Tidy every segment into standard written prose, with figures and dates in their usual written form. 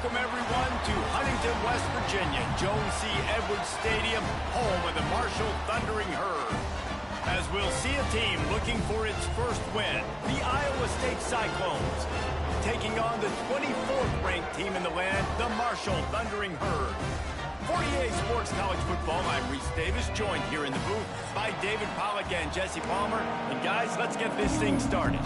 Welcome, everyone, to Huntington, West Virginia, Jones C. Edwards Stadium, home of the Marshall Thundering Herd. As we'll see a team looking for its first win, the Iowa State Cyclones, taking on the 24th-ranked team in the land, the Marshall Thundering Herd. 48 Sports College Football, I'm Reese Davis, joined here in the booth by David Pollack and Jesse Palmer. And guys, let's get this thing started.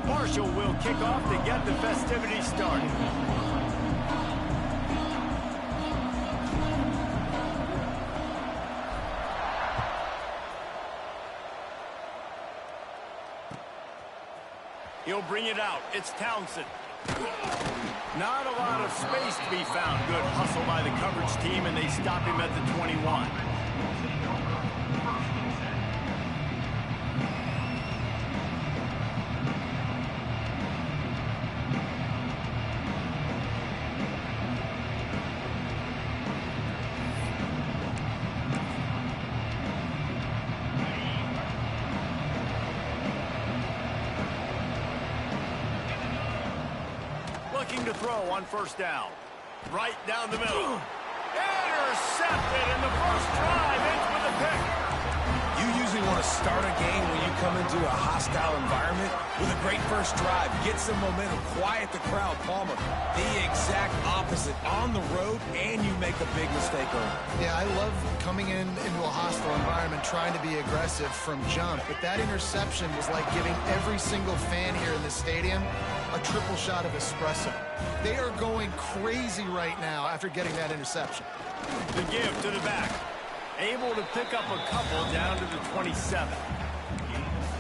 Marshall will kick off to get the festivities started. He'll bring it out. It's Townsend. Not a lot of space to be found. Good hustle by the coverage team, and they stop him at the 21. Looking to throw on first down. Right down the middle. Intercepted, and the first drive ends with a pick. You usually want to start a game when you come into a hostile environment with a great first drive. Get some momentum, quiet the crowd. Palmer, the exact opposite. On the road, and you make a big mistake on it. Yeah, I love coming into a hostile environment, trying to be aggressive from jump. But that interception was like giving every single fan here in the stadium a triple shot of espresso. They are going crazy right now after getting that interception. The give to the back. Able to pick up a couple down to the 27.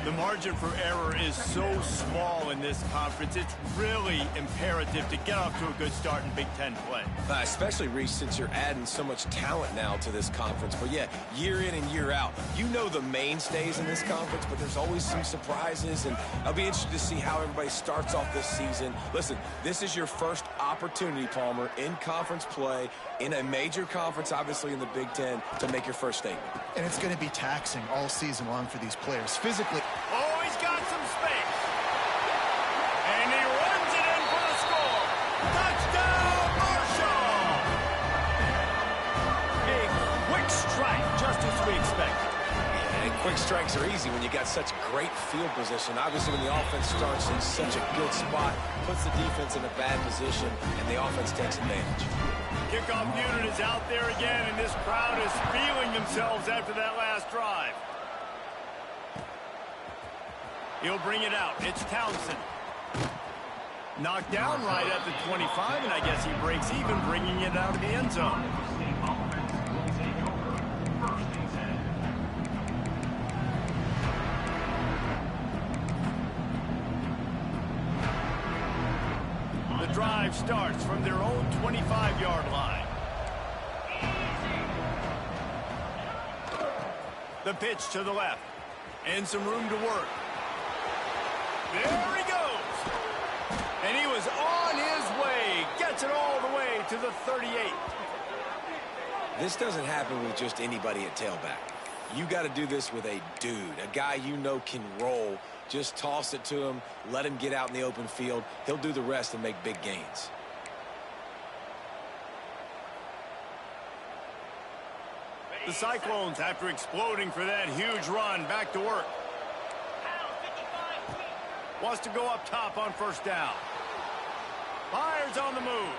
The margin for error is so small in this conference. It's really imperative to get off to a good start in Big Ten play. Especially, Reese, since you're adding so much talent now to this conference. But yeah, year in and year out, you know the mainstays in this conference, but there's always some surprises, and I'll be interested to see how everybody starts off this season. Listen, this is your first opportunity, Palmer, in conference play, in a major conference, obviously in the Big Ten, to make your first statement. And it's going to be taxing all season long for these players. Physically. Oh, he's got some space. And he runs it in for the score. Touchdown, Marshall! A quick strike, just as we expected. And quick strikes are easy when you got such great field position. Obviously, when the offense starts in such a good spot, puts the defense in a bad position, and the offense takes advantage. Kickoff unit is out there again, and this crowd is feeling themselves after that last drive. He'll bring it out. It's Townsend. Knocked down right at the 25, and I guess he breaks even, bringing it out of the end zone. The drive starts from their own 25-yard line. The pitch to the left. And some room to work. There he goes. And he was on his way. Gets it all the way to the 38. This doesn't happen with just anybody at tailback. You got to do this with a dude, a guy you know can roll. Just toss it to him, let him get out in the open field. He'll do the rest and make big gains. The Cyclones, after exploding for that huge run, back to work. Wants to go up top on first down. Fires on the move.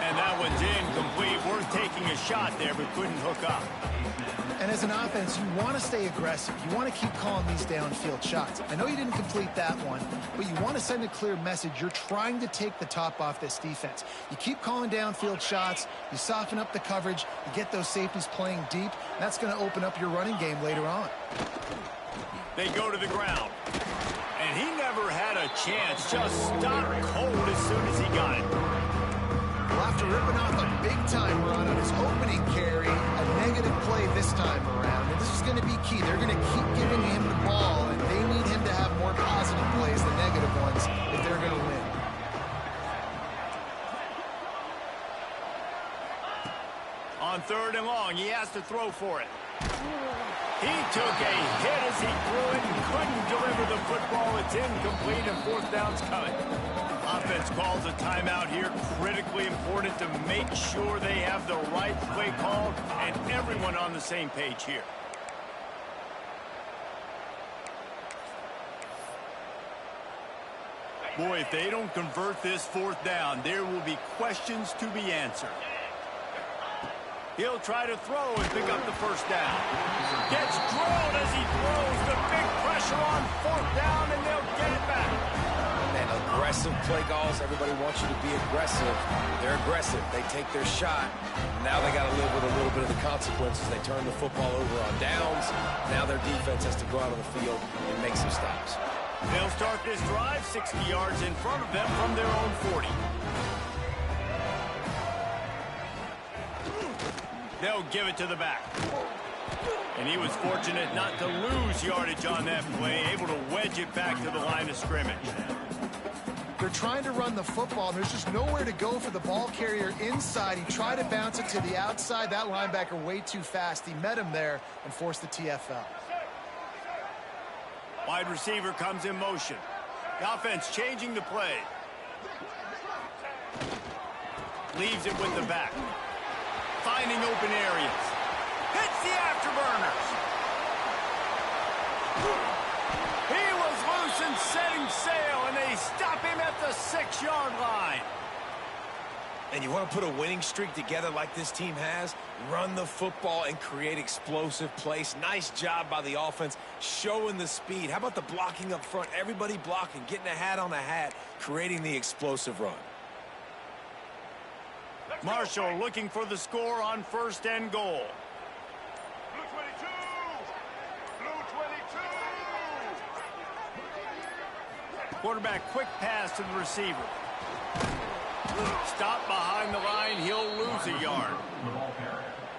And that one's incomplete. Worth taking a shot there, but couldn't hook up. And as an offense, you want to stay aggressive. You want to keep calling these downfield shots. I know you didn't complete that one, but you want to send a clear message. You're trying to take the top off this defense. You keep calling downfield shots. You soften up the coverage. You get those safeties playing deep. And that's going to open up your running game later on. They go to the ground. And he never had a chance. Just stopped cold as soon as he got it. Well, after ripping off a big-time run on his opening carry, a negative play this time around. And this is going to be key. They're going to keep giving him the ball, and they need him to have more positive plays than negative ones if they're going to win. On 3rd and long, he has to throw for it. He took a hit as he threw it and couldn't deliver the football. It's incomplete and 4th down's coming. Offense calls a timeout here. Critically important to make sure they have the right play call and everyone on the same page here. Boy, if they don't convert this 4th down, there will be questions to be answered. He'll try to throw and pick up the 1st down. Gets drilled as he throws. The big pressure on 4th down, and they'll get it back. Man, aggressive play calls. Everybody wants you to be aggressive. They're aggressive. They take their shot. Now they got to live with a little bit of the consequences. They turn the football over on downs. Now their defense has to go out on the field and make some stops. They'll start this drive 60 yards in front of them from their own 40. They'll give it to the back. And he was fortunate not to lose yardage on that play, able to wedge it back to the line of scrimmage. They're trying to run the football, and there's just nowhere to go for the ball carrier inside. He tried to bounce it to the outside. That linebacker way too fast. He met him there and forced the TFL. Wide receiver comes in motion. The offense changing the play. Leaves it with the back. Finding open areas. Hits the afterburners. He was loose and setting sail, and they stop him at the 6-yard line. And you want to put a winning streak together like this team has, run the football and create explosive plays. Nice job by the offense, showing the speed. How about the blocking up front? Everybody blocking, getting a hat on the hat, creating the explosive run. Marshall looking for the score on 1st and goal. Blue 22! Blue 22! Quarterback quick pass to the receiver. Stop behind the line, he'll lose a yard.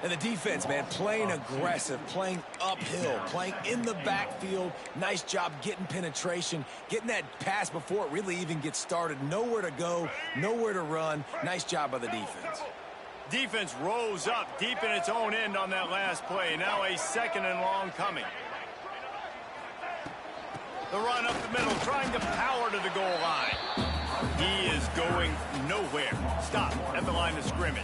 And the defense, man, playing aggressive, playing uphill, playing in the backfield. Nice job getting penetration, getting that pass before it really even gets started. Nowhere to go, nowhere to run. Nice job by the defense. Defense rose up deep in its own end on that last play. Now a 2nd and long coming. The run up the middle, trying to power to the goal line. He is going nowhere. Stop at the line of scrimmage.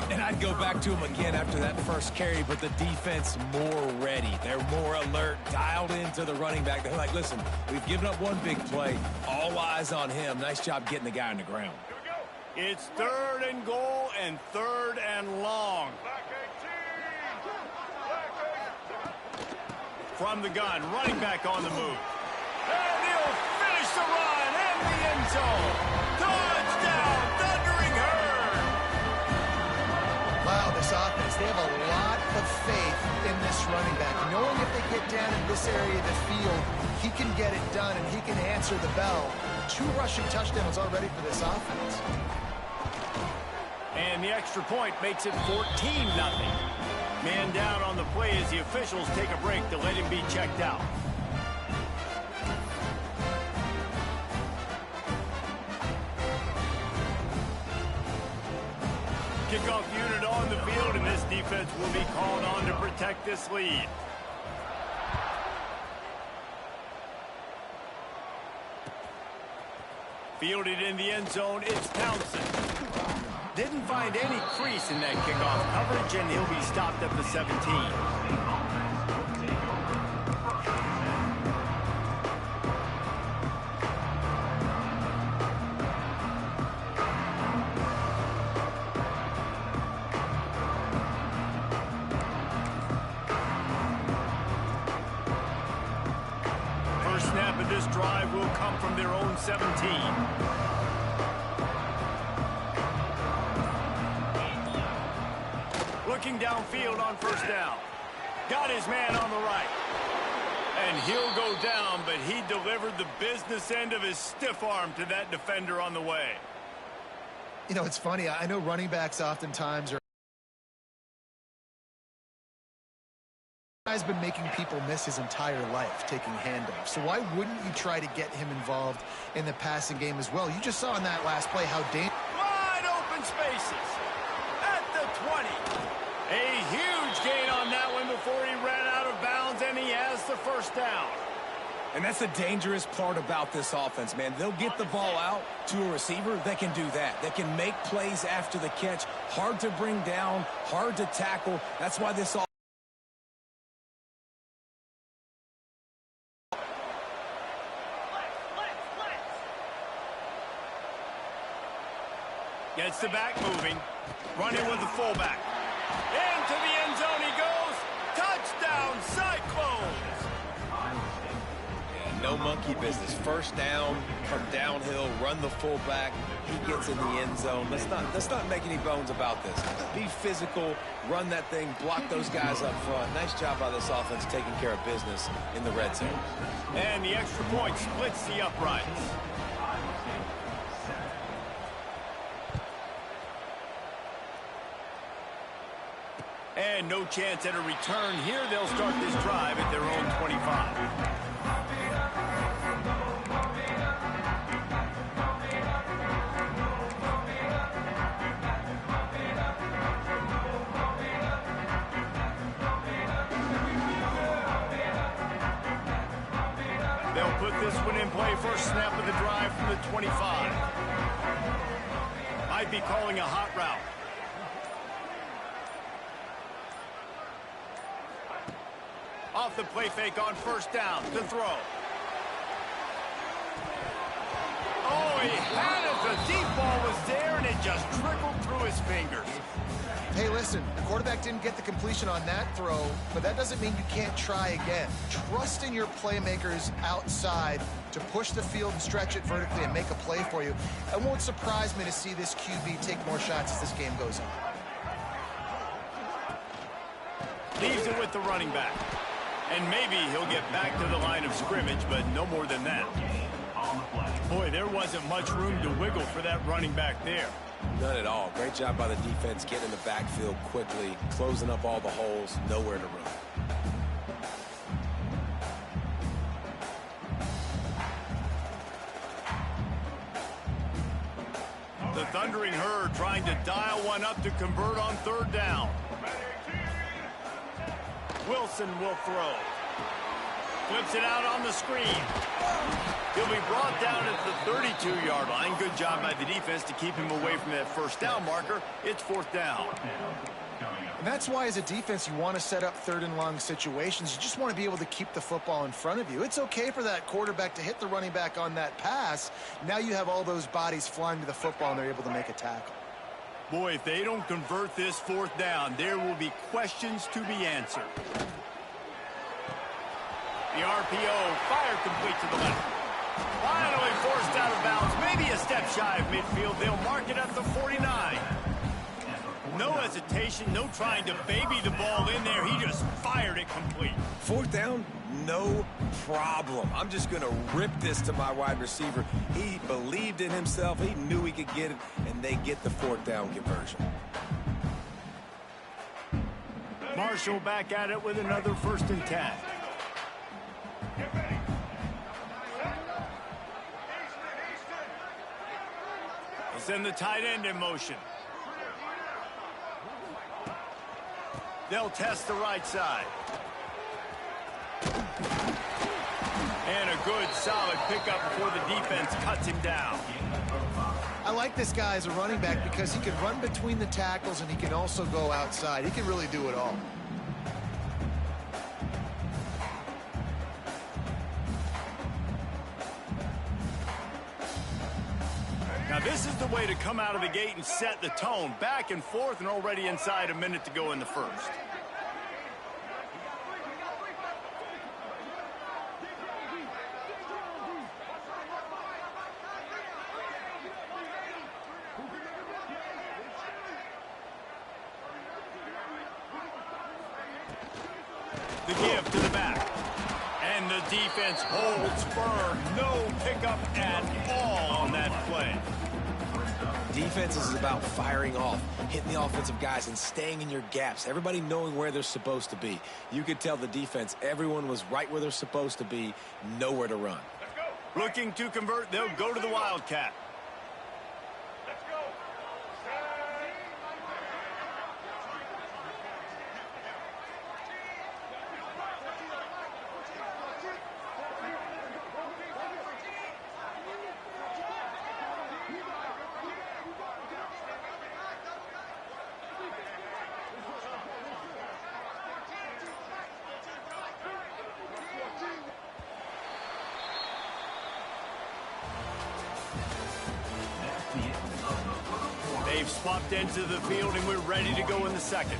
And I'd go back to him again after that first carry, but the defense more ready. They're more alert, dialed into the running back. They're like, listen, we've given up one big play. All eyes on him. Nice job getting the guy on the ground. It's 3rd and goal and 3rd and long. From the gun, running back on the move. And he'll finish the run in the end zone. Touchdown, Thundering Herd. Wow, this offense, they have a lot of faith in this running back. Knowing if they get down in this area of the field, he can get it done and he can answer the bell. 2 rushing touchdowns already for this offense. And the extra point makes it 14-0. Man down on the play as the officials take a break to let him be checked out. Kickoff unit on the field, and this defense will be called on to protect this lead. Fielded in the end zone, it's Townsend. Didn't find any crease in that kickoff coverage, and he'll be stopped at the 17. Snap of this drive will come from their own 17. Looking downfield on 1st down. Got his man on the right. And he'll go down, but he delivered the business end of his stiff arm to that defender on the way. You know, it's funny. I know running backs oftentimes are He's been making people miss his entire life taking handoffs. So why wouldn't you try to get him involved in the passing game as well? You just saw in that last play how dangerous. Wide open spaces at the 20. A huge gain on that one before he ran out of bounds, and he has the first down. And that's the dangerous part about this offense, man. They'll get the ball out to a receiver. They can do that. They can make plays after the catch. Hard to bring down, hard to tackle. That's why this offense. Gets the back moving. Running with the fullback. Into the end zone he goes. Touchdown, Cyclones! Yeah, no monkey business. First down, from downhill, run the fullback. He gets in the end zone. Let's not make any bones about this. Be physical, run that thing, block those guys up front. Nice job by this offense taking care of business in the red zone. And the extra point splits the uprights. And no chance at a return here. They'll start this drive at their own 25. They'll put this one in play. First snap of the drive from the 25. Might be calling a hot route. Off the play fake on first down to throw. Oh, he had it. The deep ball was there, and it just trickled through his fingers. Hey, listen, the quarterback didn't get the completion on that throw, but that doesn't mean you can't try again. Trust in your playmakers outside to push the field and stretch it vertically and make a play for you. It won't surprise me to see this QB take more shots as this game goes on. Leaves it with the running back. And maybe he'll get back to the line of scrimmage, but no more than that. Boy, there wasn't much room to wiggle for that running back there. None at all. Great job by the defense getting in the backfield quickly, closing up all the holes, nowhere to run. The Thundering Herd trying to dial one up to convert on third down. Wilson will throw. Flips it out on the screen. He'll be brought down at the 32-yard line. Good job by the defense to keep him away from that first down marker. It's fourth down. And that's why, as a defense, you want to set up third and long situations. You just want to be able to keep the football in front of you. It's okay for that quarterback to hit the running back on that pass. Now you have all those bodies flying to the football, and they're able to make a tackle. Boy, if they don't convert this fourth down, there will be questions to be answered. The RPO, fire complete to the left. Finally forced out of bounds, maybe a step shy of midfield. They'll mark it at the 49. No hesitation, no trying to baby the ball in there. He just fired it complete. Fourth down, no problem. I'm just going to rip this to my wide receiver. He believed in himself. He knew he could get it, and they get the fourth down conversion. Marshall back at it with another 1st and 10. He'll send the tight end in motion. They'll test the right side. And a good, solid pickup before the defense cuts him down. I like this guy as a running back because he can run between the tackles and he can also go outside. He can really do it all. Now, this is the way to come out of the gate and set the tone. Back and forth, and already inside a minute to go in the first. The give to the back. And the defense holds firm. No pickup at all on that play. Defense is about firing off, hitting the offensive guys, and staying in your gaps. Everybody knowing where they're supposed to be. You could tell the defense, everyone was right where they're supposed to be, nowhere to run. Looking to convert, they'll go to the Wildcat. They've swapped ends of the field, and we're ready to go in the second.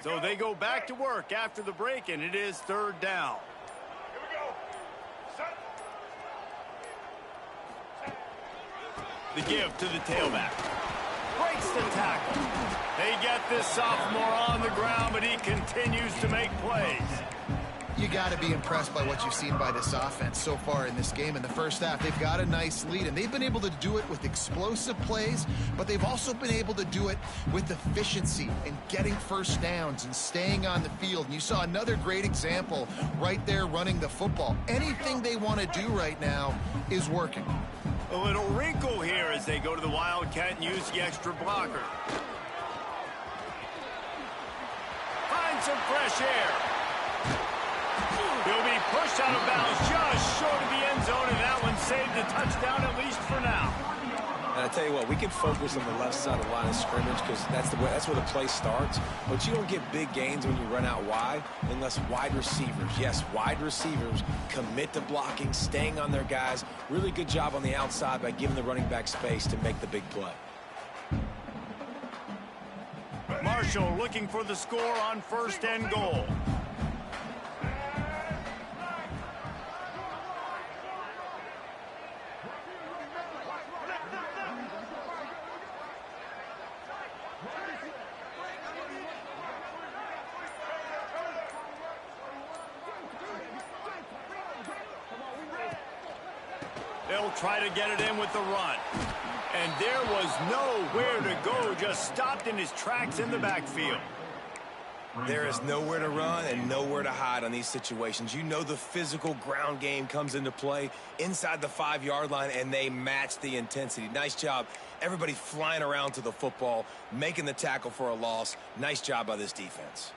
So they go back to work after the break, and it is third down. Here we go. Set. The give to the tailback. Breaks the tackle. They get this sophomore on the ground, but he continues to make plays. You got to be impressed by what you've seen by this offense so far in this game. In the first half, they've got a nice lead, and they've been able to do it with explosive plays, but they've also been able to do it with efficiency and getting first downs and staying on the field. And you saw another great example right there running the football. Anything they want to do right now is working. A little wrinkle here as they go to the Wildcat and use the extra blocker. Find some fresh air. He'll be pushed out of bounds just short of the end zone, and that one saved a touchdown, at least for now. And I tell you what, we can focus on the left side of the line of scrimmage because that's where the play starts. But you don't get big gains when you run out wide unless wide receivers, yes, wide receivers commit to blocking, staying on their guys. Really good job on the outside by giving the running back space to make the big play. Marshall looking for the score on first and goal. They'll try to get it in with the run. And there was nowhere to go, just stopped in his tracks in the backfield. There is nowhere to run and nowhere to hide on these situations. You know the physical ground game comes into play inside the 5-yard line, and they match the intensity. Nice job. Everybody flying around to the football, making the tackle for a loss. Nice job by this defense.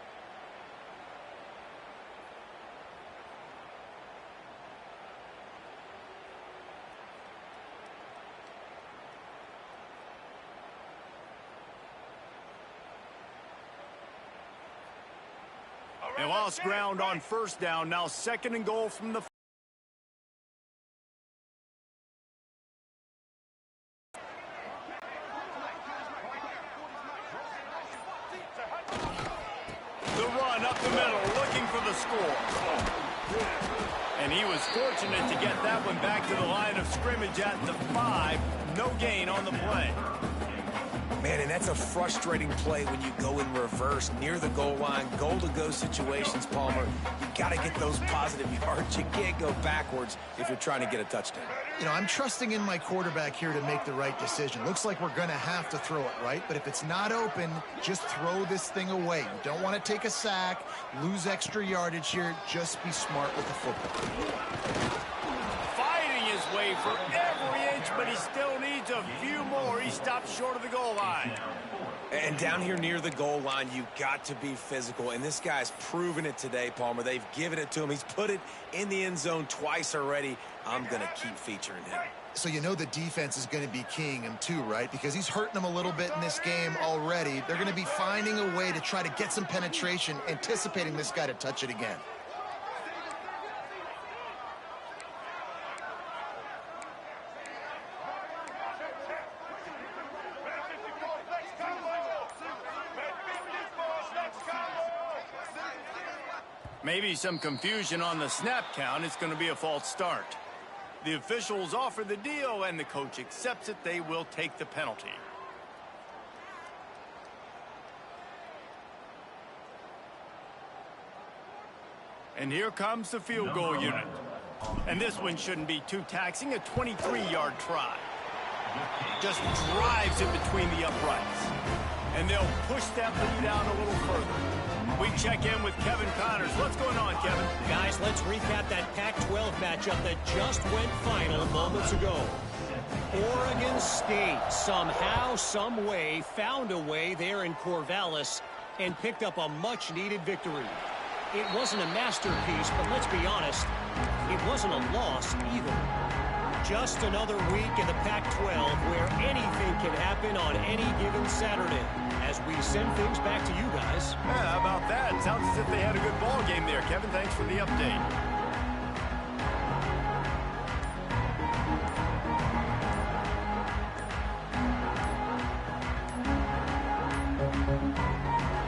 They lost ground on first down. Now second and goal from the... The run up the middle, looking for the score. And he was fortunate to get that one back to the line of scrimmage at the 5. No gain on the play. Man, and that's a frustrating play when you go in reverse near the goal line, goal-to-go situations, Palmer. You got to get those positive yards. You can't go backwards if you're trying to get a touchdown. You know, I'm trusting in my quarterback here to make the right decision. Looks like we're going to have to throw it, right? But if it's not open, just throw this thing away. You don't want to take a sack, lose extra yardage here. Just be smart with the football. His way for every inch, but he still needs a few more. He stopped short of the goal line. And down here near the goal line, you've got to be physical. And this guy's proven it today, Palmer. They've given it to him. He's put it in the end zone twice already. I'm going to keep featuring him. So you know the defense is going to be keying him too, right? Because he's hurting them a little bit in this game already. They're going to be finding a way to try to get some penetration, anticipating this guy to touch it again. Maybe some confusion on the snap count. It's going to be a false start. The officials offer the deal, and the coach accepts it. They will take the penalty. And here comes the field goal unit. And this one shouldn't be too taxing, a 23-yard try. Just drives it between the uprights. And they'll push that lead out a little further. We check in with Kevin Connors. What's going on, Kevin? Guys, let's recap that Pac-12 matchup that just went final moments ago. Oregon State somehow, some way, found a way there in Corvallis and picked up a much-needed victory. It wasn't a masterpiece, but let's be honest, it wasn't a loss either. Just another week in the Pac-12 where anything can happen on any given Saturday. As we send things back to you guys. Yeah, how about that? Sounds as if they had a good ball game there. Kevin, thanks for the update.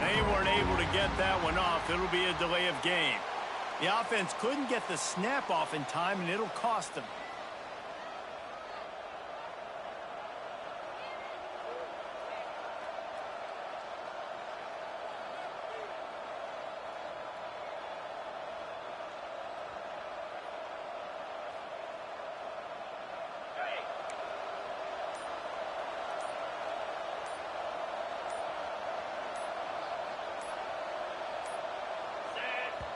They weren't able to get that one off. It'll be a delay of game. The offense couldn't get the snap off in time, and it'll cost them.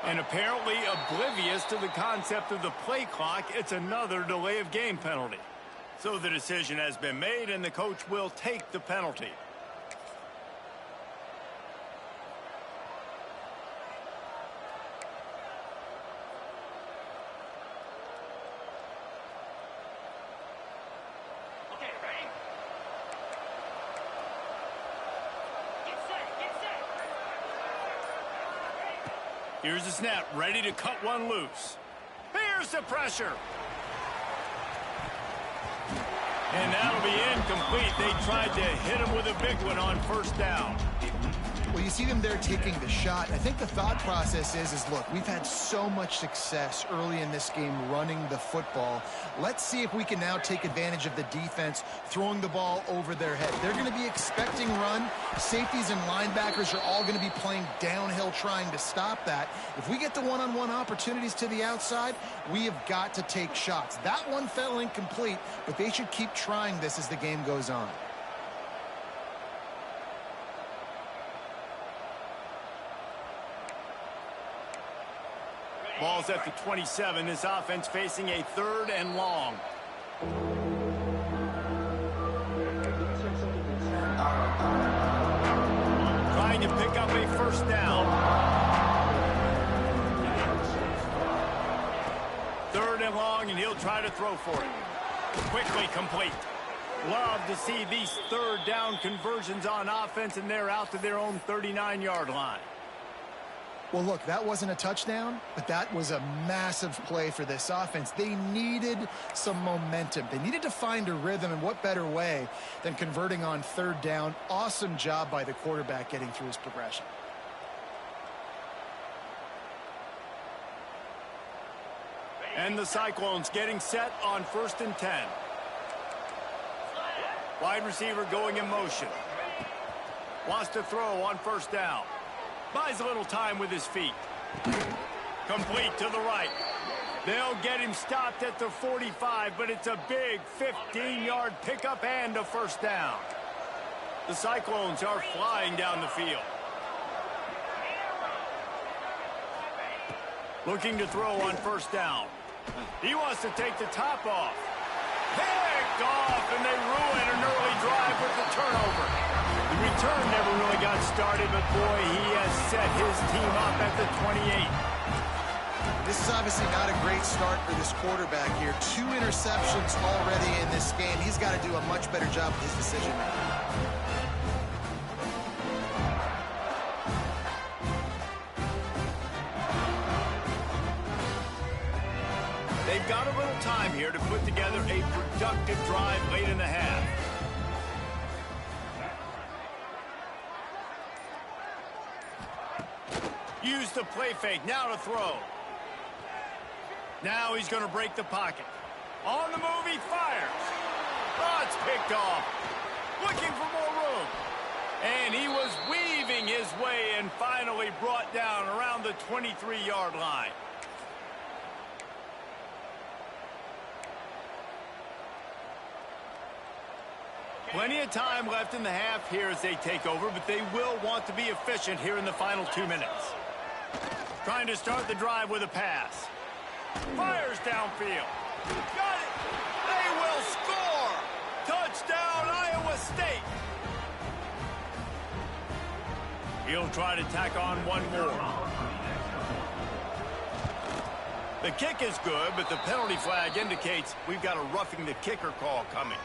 And apparently oblivious to the concept of the play clock, it's another delay of game penalty. So the decision has been made, and the coach will take the penalty. Okay, ready? Get set, get set. Here's the snap, ready to cut one loose. Here's the pressure. And that'll be incomplete. They tried to hit him with a big one on first down. Well, you see them there taking the shot. I think the thought process is look, we've had so much success early in this game running the football. Let's see if we can now take advantage of the defense throwing the ball over their head. They're going to be expecting run. Safeties and linebackers are all going to be playing downhill trying to stop that. If we get the one-on-one opportunities to the outside, we have got to take shots. That one fell incomplete, but they should keep trying this as the game goes on. Ball's at the 27. This offense facing a 3rd and long. Trying to pick up a first down. 3rd and long, and he'll try to throw for it. Quickly complete. Love to see these 3rd down conversions on offense, and they're out to their own 39-yard line. Well, look, that wasn't a touchdown, but that was a massive play for this offense. They needed some momentum. They needed to find a rhythm, and what better way than converting on 3rd down. Awesome job by the quarterback getting through his progression. And the Cyclones getting set on 1st and 10. Wide receiver going in motion. Wants to throw on 1st down. Buys a little time with his feet. Complete to the right. They'll get him stopped at the 45, but it's a big 15-yard pickup and a 1st down. The Cyclones are flying down the field. Looking to throw on 1st down. He wants to take the top off. Picked off, and they ruin an early drive with the turnover. The return never really got started, but boy, he has set his team up at the 28. This is obviously not a great start for this quarterback here. 2 interceptions already in this game. He's got to do a much better job with his decision making. They've got a little time here to put together a productive drive late in the half. Use the play fake, now to throw. Now he's going to break the pocket. On the move, he fires. Oh, it's picked off. Looking for more room. And he was weaving his way and finally brought down around the 23-yard line. Plenty of time left in the half here as they take over, but they will want to be efficient here in the final 2 minutes. Trying to start the drive with a pass. Fires downfield. Got it. They will score. Touchdown, Iowa State. He'll try to tack on one more. The kick is good, but the penalty flag indicates we've got a roughing the kicker call coming.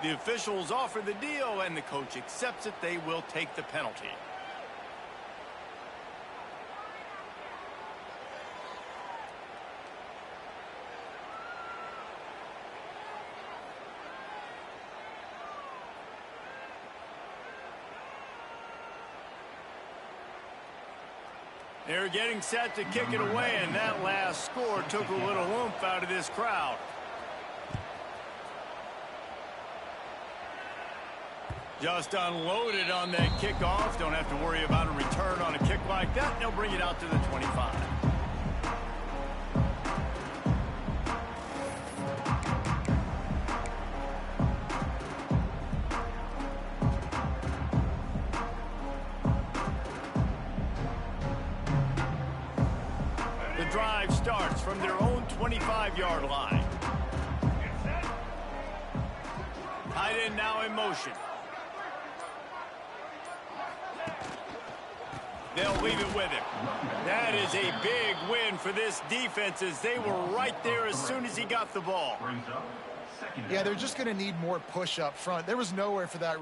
The officials offer the deal, and the coach accepts it. They will take the penalty. They're getting set to kick it away, and that last score took a little oomph out of this crowd. Just unloaded on that kickoff. Don't have to worry about a return on a kick like that. They'll bring it out to the 25. The drive starts from their own 25-yard line. Tight end now in motion. They'll leave it with him. That is a big win for this defense, as they were right there as soon as he got the ball. Yeah, they're just going to need more push up front. There was nowhere for that.